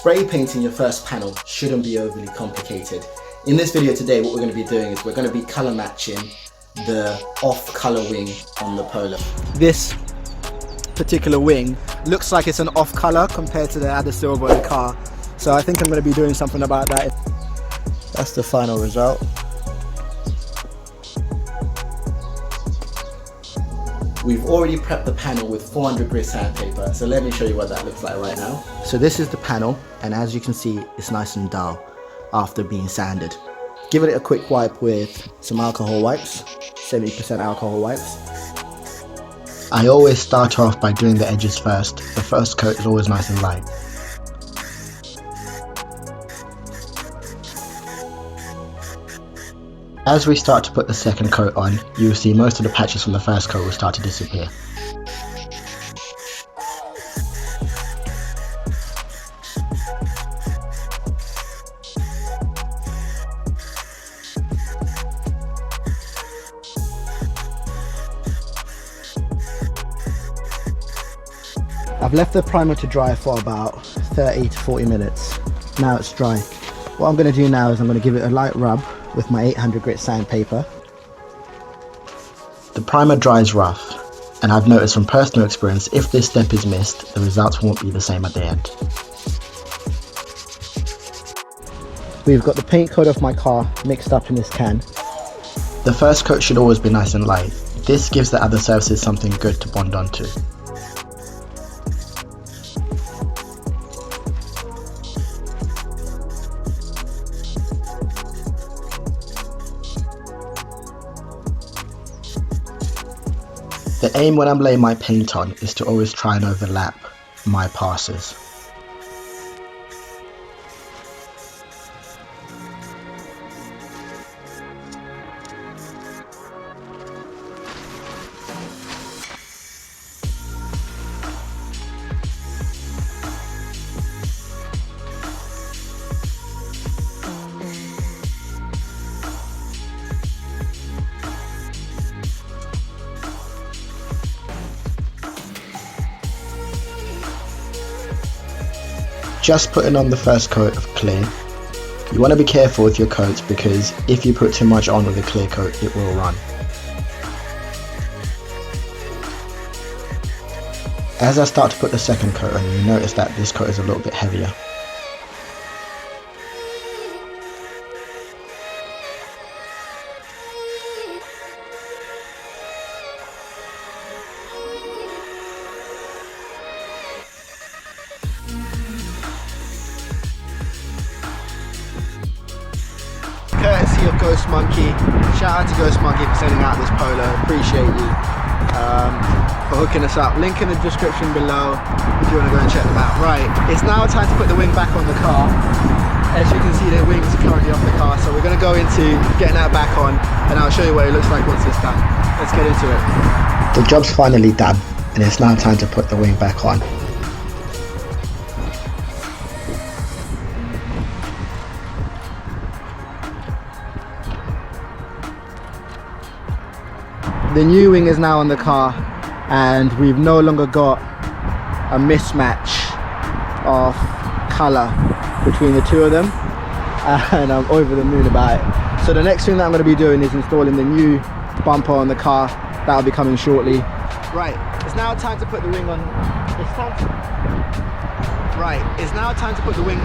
Spray painting your first panel shouldn't be overly complicated. In this video today, what we're going to be doing is we're going to be color matching the off-color wing on the Polo. This particular wing looks like it's an off-color compared to the other silver in the car. So I think I'm going to be doing something about that. That's the final result. We've already prepped the panel with 400 grit sandpaper, so let me show you what that looks like right now. So this is the panel, and as you can see, it's nice and dull after being sanded. Give it a quick wipe with some alcohol wipes, 70% alcohol wipes. I always start off by doing the edges first. The first coat is always nice and light. As we start to put the second coat on, you will see most of the patches from the first coat will start to disappear. I've left the primer to dry for about 30 to 40 minutes. Now it's dry. What I'm going to do now is I'm going to give it a light rub with my 800 grit sandpaper. The primer dries rough, and I've noticed from personal experience, if this step is missed, the results won't be the same at the end. We've got the paint coat of my car mixed up in this can. The first coat should always be nice and light. This gives the other surfaces something good to bond onto. The aim when I'm laying my paint on is to always try and overlap my passes. Just putting on the first coat of clear. You want to be careful with your coats because if you put too much on with a clear coat, it will run. As I start to put the second coat on, you notice that this coat is a little bit heavier. Courtesy of Ghost Monkey. Shout out to Ghost Monkey for sending out this Polo. Appreciate you for hooking us up. Link in the description below if you want to go and check them out. Right, it's now time to put the wing back on the car. As you can see, the wings are currently off the car, so we're going to go into getting that back on, and I'll show you what it looks like once it's done. Let's get into it. The job's finally done, and it's now time to put the wing back on. The new wing is now on the car, and we've no longer got a mismatch of colour between the two of them, and I'm over the moon about it. So the next thing that I'm going to be doing is installing the new bumper on the car. That'll be coming shortly. Right, it's now time to put the wing on. It's now time to put the wing